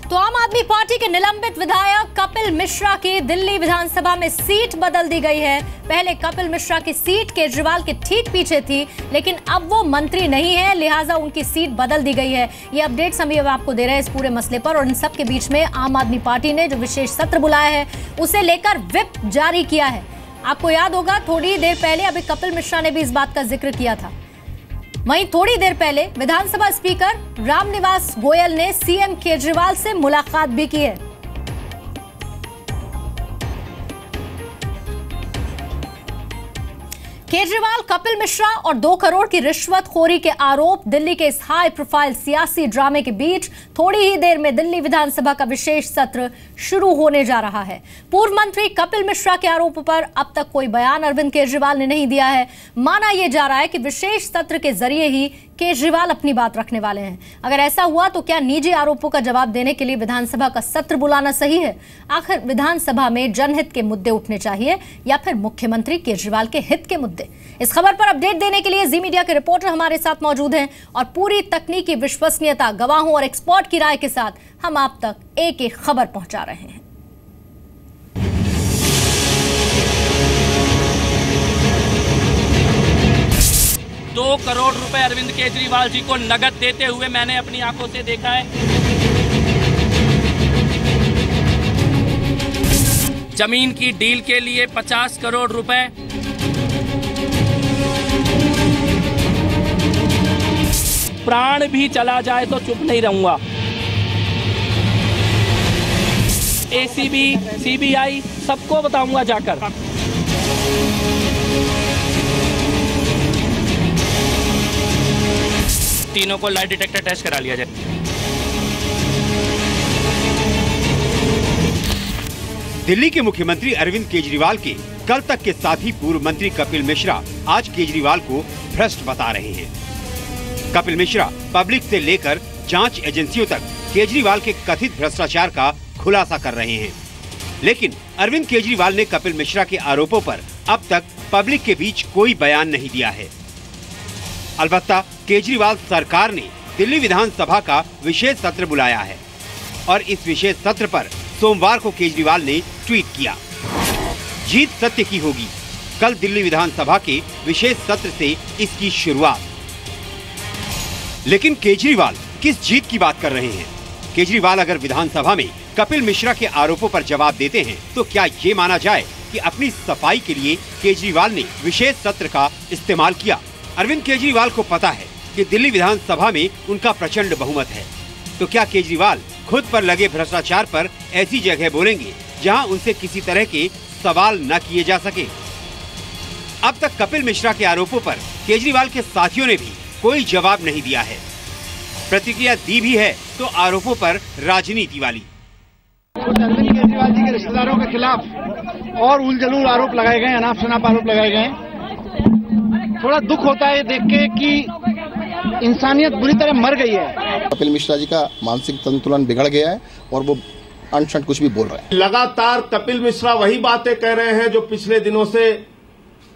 तो आम आदमी पार्टी के निलंबित विधायक कपिल मिश्रा की दिल्ली विधानसभा में सीट बदल दी गई है। पहले कपिल मिश्रा की सीट केजरीवाल के ठीक पीछे थी, लेकिन अब वो मंत्री नहीं है, लिहाजा उनकी सीट बदल दी गई है। ये अपडेट्स हम आपको दे रहे हैं इस पूरे मसले पर। और इन सब के बीच में आम आदमी पार्टी ने जो विशेष सत्र बुलाया है उसे लेकर व्हिप जारी किया है। आपको याद होगा थोड़ी देर पहले अभी कपिल मिश्रा ने भी इस बात का जिक्र किया था। वहीं थोड़ी देर पहले विधानसभा स्पीकर रामनिवास गोयल ने सीएम केजरीवाल से मुलाकात भी की है। केजरीवाल, कपिल मिश्रा और 2 करोड़ की रिश्वतखोरी के आरोप, दिल्ली के इस हाई प्रोफाइल सियासी ड्रामे के बीच थोड़ी ही देर में दिल्ली विधानसभा का विशेष सत्र शुरू होने जा रहा है। पूर्व मंत्री कपिल मिश्रा के आरोपों पर अब तक कोई बयान अरविंद केजरीवाल ने नहीं दिया है। माना यह जा रहा है कि विशेष सत्र के जरिए ही केजरीवाल अपनी बात रखने वाले हैं। अगर ऐसा हुआ तो क्या निजी आरोपों का जवाब देने के लिए विधानसभा का सत्र बुलाना सही है? आखिर विधानसभा में जनहित के मुद्दे उठने चाहिए या फिर मुख्यमंत्री केजरीवाल के हित के मुद्दे? इस खबर पर अपडेट देने के लिए जी मीडिया के रिपोर्टर हमारे साथ मौजूद हैं और पूरी तकनीकी विश्वसनीयता, गवाहों और एक्सपर्ट की राय के साथ हम आप तक एक एक खबर पहुंचा रहे हैं। 2 करोड़ रुपए अरविंद केजरीवाल जी को नगद देते हुए मैंने अपनी आंखों से देखा है। जमीन की डील के लिए 50 करोड़ रुपए, प्राण भी चला जाए तो चुप नहीं रहूंगा। एसीबी, सीबीआई सबको बताऊंगा जाकर। तीनों को लाइट डिटेक्टर टेस्ट करा लिया जाए। दिल्ली के मुख्यमंत्री अरविंद केजरीवाल के कल तक के साथी पूर्व मंत्री कपिल मिश्रा आज केजरीवाल को भ्रष्ट बता रहे हैं। कपिल मिश्रा पब्लिक से लेकर जांच एजेंसियों तक केजरीवाल के कथित भ्रष्टाचार का खुलासा कर रहे हैं, लेकिन अरविंद केजरीवाल ने कपिल मिश्रा के आरोपों पर अब तक पब्लिक के बीच कोई बयान नहीं दिया है। अलबत्ता केजरीवाल सरकार ने दिल्ली विधानसभा का विशेष सत्र बुलाया है और इस विशेष सत्र पर सोमवार को केजरीवाल ने ट्वीट किया, जीत सत्य की होगी। कल दिल्ली विधानसभा के विशेष सत्र से इसकी शुरुआत। लेकिन केजरीवाल किस जीत की बात कर रहे हैं? केजरीवाल अगर विधानसभा में कपिल मिश्रा के आरोपों पर जवाब देते हैं तो क्या ये माना जाए कि अपनी सफाई के लिए केजरीवाल ने विशेष सत्र का इस्तेमाल किया? अरविंद केजरीवाल को पता है कि दिल्ली विधानसभा में उनका प्रचंड बहुमत है, तो क्या केजरीवाल खुद पर लगे भ्रष्टाचार पर ऐसी जगह बोलेंगे जहां उनसे किसी तरह के सवाल न किए जा सके? अब तक कपिल मिश्रा के आरोपों पर केजरीवाल के साथियों ने भी कोई जवाब नहीं दिया है। प्रतिक्रिया दी भी है तो आरोपों पर राजनीति वाली। अरविंद केजरीवाल जी के रिश्तेदारों के खिलाफ और उलझलूल आरोप लगाए गए, अनाप शनाप आरोप लगाए गए। थोड़ा दुख होता है देख के कि इंसानियत बुरी तरह मर गई है। कपिल मिश्रा जी का मानसिक संतुलन बिगड़ गया है और वो अनशन कुछ भी बोल रहे हैं। लगातार कपिल मिश्रा वही बातें कह रहे हैं जो पिछले दिनों से,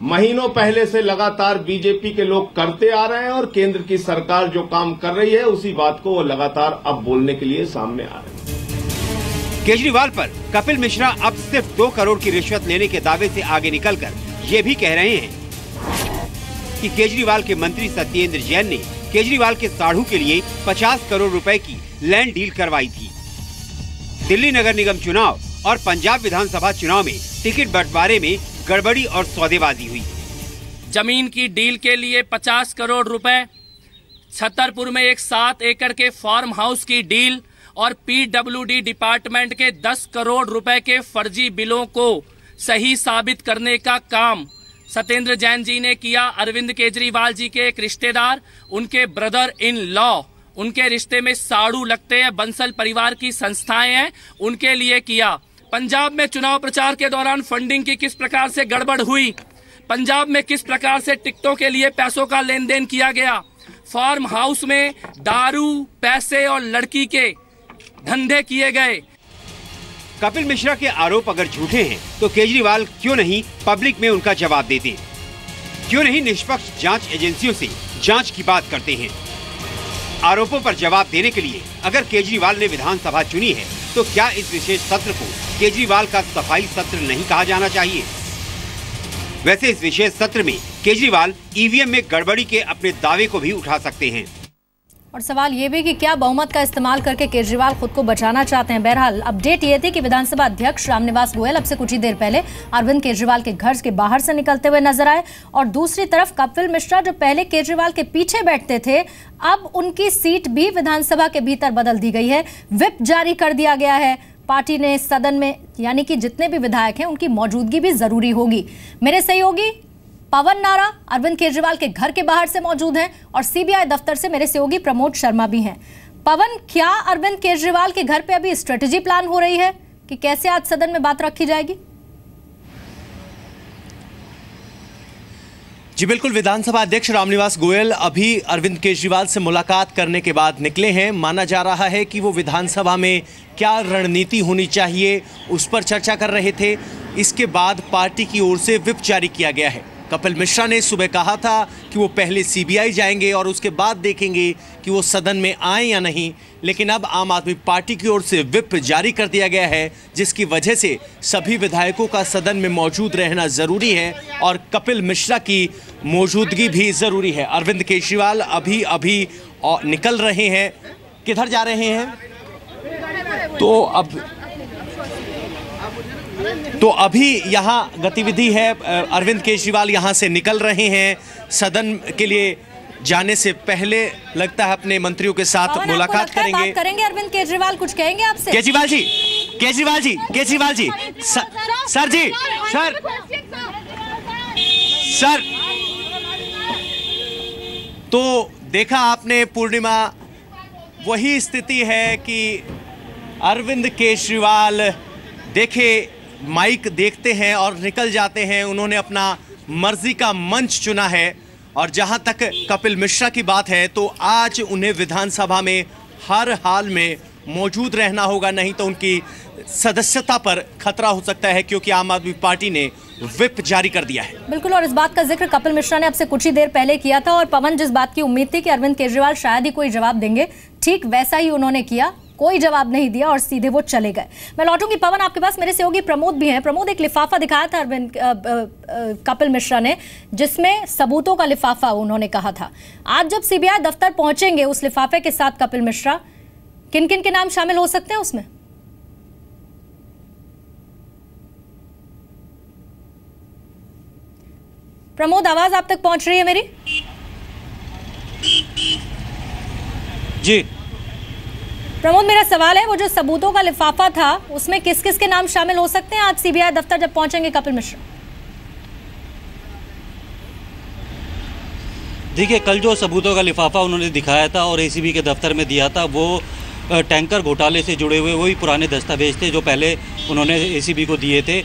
महीनों पहले से लगातार बीजेपी के लोग करते आ रहे हैं और केंद्र की सरकार जो काम कर रही है उसी बात को वो लगातार अब बोलने के लिए सामने आ रहे हैं। केजरीवाल पर कपिल मिश्रा अब सिर्फ 2 करोड़ की रिश्वत लेने के दावे से आगे निकलकर ये भी कह रहे हैं कि केजरीवाल के मंत्री सत्येंद्र जैन ने केजरीवाल के साढ़ू के लिए 50 करोड़ रुपए की लैंड डील करवाई थी। दिल्ली नगर निगम चुनाव और पंजाब विधानसभा चुनाव में टिकट बंटवारे में गड़बड़ी और सौदेबाजी हुई। जमीन की डील के लिए 50 करोड़ रुपए, छतरपुर में एक 7 एकड़ के फार्म हाउस की डील और पीडब्ल्यूडी डिपार्टमेंट के 10 करोड़ रुपए के फर्जी बिलों को सही साबित करने का काम सत्येंद्र जैन जी ने किया। अरविंद केजरीवाल जी के एक रिश्तेदार, उनके ब्रदर इन लॉ, उनके रिश्ते में साड़ू लगते हैं, बंसल परिवार की संस्थाएं हैं, उनके लिए किया। पंजाब में चुनाव प्रचार के दौरान फंडिंग की किस प्रकार से गड़बड़ हुई, पंजाब में किस प्रकार से टिकटों के लिए पैसों का लेन देन किया गया, फार्म हाउस में दारू, पैसे और लड़की के धंधे किए गए। कपिल मिश्रा के आरोप अगर झूठे हैं तो केजरीवाल क्यों नहीं पब्लिक में उनका जवाब देते? क्यों नहीं निष्पक्ष जांच एजेंसियों से जांच की बात करते हैं? आरोपों पर जवाब देने के लिए अगर केजरीवाल ने विधानसभा चुनी है तो क्या इस विशेष सत्र को केजरीवाल का सफाई सत्र नहीं कहा जाना चाहिए? वैसे इस विशेष सत्र में केजरीवाल ईवीएम में गड़बड़ी के अपने दावे को भी उठा सकते हैं। और सवाल ये भी कि क्या बहुमत का इस्तेमाल करके केजरीवाल खुद को बचाना चाहते हैं। बहरहाल अपडेट ये थी कि विधानसभा अध्यक्ष रामनिवास गोयल अब से कुछ ही देर पहले अरविंद केजरीवाल के घर के बाहर से निकलते हुए नजर आए और दूसरी तरफ कपिल मिश्रा जो पहले केजरीवाल के पीछे बैठते थे अब उनकी सीट भी विधानसभा के भीतर बदल दी गई है। व्हिप जारी कर दिया गया है। पार्टी ने सदन में यानी कि जितने भी विधायक हैं उनकी मौजूदगी भी जरूरी होगी। मेरे सहयोगी पवन नारा अरविंद केजरीवाल के घर के बाहर से मौजूद हैं और सीबीआई दफ्तर से मेरे सहयोगी प्रमोद शर्मा भी हैं। पवन, क्या अरविंद केजरीवाल के घर पे अभी स्ट्रेटेजी प्लान हो रही है कि कैसे आज सदन में बात रखी जाएगी? जी बिल्कुल, विधानसभा अध्यक्ष रामनिवास गोयल अभी अरविंद केजरीवाल से मुलाकात करने के बाद निकले हैं। माना जा रहा है कि वो विधानसभा में क्या रणनीति होनी चाहिए उस पर चर्चा कर रहे थे। इसके बाद पार्टी की ओर से व्हिप जारी किया गया है। कपिल मिश्रा ने सुबह कहा था कि वो पहले सीबीआई जाएंगे और उसके बाद देखेंगे कि वो सदन में आए या नहीं, लेकिन अब आम आदमी पार्टी की ओर से व्हिप जारी कर दिया गया है, जिसकी वजह से सभी विधायकों का सदन में मौजूद रहना ज़रूरी है और कपिल मिश्रा की मौजूदगी भी ज़रूरी है। अरविंद केजरीवाल अभी निकल रहे हैं। किधर जा रहे हैं? तो अभी यहाँ गतिविधि है। अरविंद केजरीवाल यहाँ से निकल रहे हैं। सदन के लिए जाने से पहले लगता है अपने मंत्रियों के साथ मुलाकात करेंगे। अरविंद केजरीवाल कुछ कहेंगे आपसे? केजरीवाल जी, सर। तो देखा आपने पूर्णिमा, वही स्थिति है कि अरविंद केजरीवाल देखे माइक देखते हैं और निकल जाते हैं। उन्होंने अपना मर्जी का मंच चुना है और जहां तक कपिल मिश्रा की बात है तो आज उन्हें विधानसभा में हर हाल में मौजूद रहना होगा, नहीं तो उनकी सदस्यता पर खतरा हो सकता है, क्योंकि आम आदमी पार्टी ने व्हिप जारी कर दिया है। बिल्कुल, और इस बात का जिक्र कपिल मिश्रा ने अब से कुछ ही देर पहले किया था और पवन, जिस बात की उम्मीद थी कि अरविंद केजरीवाल शायद ही कोई जवाब देंगे, ठीक वैसा ही उन्होंने किया। कोई जवाब नहीं दिया और सीधे वो चले गए। मैं लौटूंगी पवन आपके पास। मेरे सहयोगी प्रमोद भी हैं। प्रमोद, एक लिफाफा दिखाया था अरविंद कपिल मिश्रा ने, जिसमें सबूतों का लिफाफा उन्होंने कहा था। आज जब सीबीआई दफ्तर पहुंचेंगे उस लिफाफे के साथ कपिल मिश्रा, किन किन के नाम शामिल हो सकते हैं उसमें? प्रमोद, आवाज आप तक पहुंच रही है मेरी? जी प्रमोद, मेरा सवाल है वो जो सबूतों का लिफाफा था उसमें किस किस के नाम शामिल हो सकते हैं आज सीबीआई दफ्तर जब पहुंचेंगे कपिल मिश्रा? देखिए, कल जो सबूतों का लिफाफा उन्होंने दिखाया था और एसीबी के दफ्तर में दिया था, वो टैंकर घोटाले से जुड़े हुए वही पुराने दस्तावेज थे जो पहले उन्होंने एसीबी को दिए थे।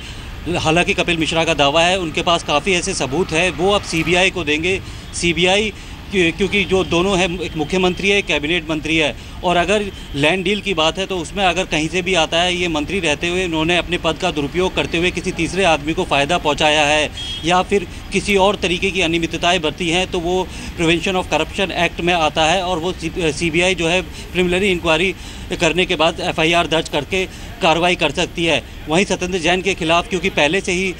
हालांकि कपिल मिश्रा का दावा है उनके पास काफ़ी ऐसे सबूत है, वो अब सीबीआई को देंगे। सीबीआई क्योंकि जो दोनों है, एक मुख्यमंत्री है, एक कैबिनेट मंत्री है, और अगर लैंड डील की बात है तो उसमें अगर कहीं से भी आता है ये मंत्री रहते हुए उन्होंने अपने पद का दुरुपयोग करते हुए किसी तीसरे आदमी को फ़ायदा पहुंचाया है या फिर किसी और तरीके की अनियमितताएं बरती हैं तो वो प्रिवेंशन ऑफ करप्शन एक्ट में आता है और वो सीबीआई जो है प्रिलिमिनरी इंक्वायरी करने के बाद एफआईआर दर्ज करके कार्रवाई कर सकती है। वहीं सत्येंद्र जैन के खिलाफ क्योंकि पहले से ही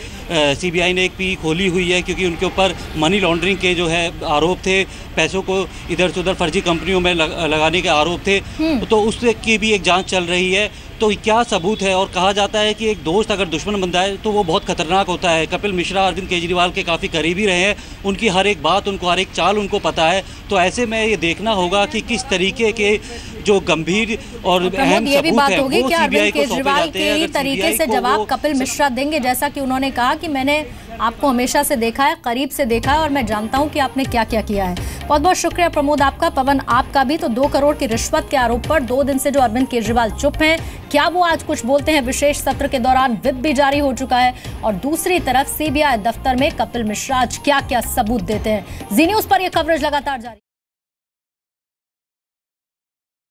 सीबीआई ने एक पी खोली हुई है, क्योंकि उनके ऊपर मनी लॉन्ड्रिंग के जो है आरोप थे, पैसों को इधर से उधर फर्जी कंपनियों में लगाने के आरोप थे, तो उसकी भी एक जांच चल रही है। तो क्या सबूत है, और कहा जाता है कि एक दोस्त अगर दुश्मन बन जाए तो वो बहुत खतरनाक होता है। कपिल मिश्रा अरविंद केजरीवाल के काफ़ी करीबी रहे हैं, उनकी हर एक बात उनको, हर एक चाल उनको पता है। तो ऐसे में ये देखना होगा कि किस तरीके के जो गंभीर और अहम ये भी सबूत बात है होगी वो कि अरविंद सीबीआई को सौंपे केजरीवाल जाते के हैं। ही तरीके से जवाब कपिल मिश्रा देंगे, जैसा कि उन्होंने कहा कि मैंने आपको हमेशा से देखा है, करीब से देखा है और मैं जानता हूं कि आपने क्या क्या किया है। बहुत बहुत शुक्रिया प्रमोद आपका। पवन, आपका भी। तो 2 करोड़ की रिश्वत के आरोप पर 2 दिन से जो अरविंद केजरीवाल चुप हैं, क्या वो आज कुछ बोलते हैं? विशेष सत्र के दौरान व्हिप भी जारी हो चुका है और दूसरी तरफ सीबीआई दफ्तर में कपिल मिश्रा आज क्या क्या सबूत देते हैं? जी न्यूज़ पर यह कवरेज लगातार जारी।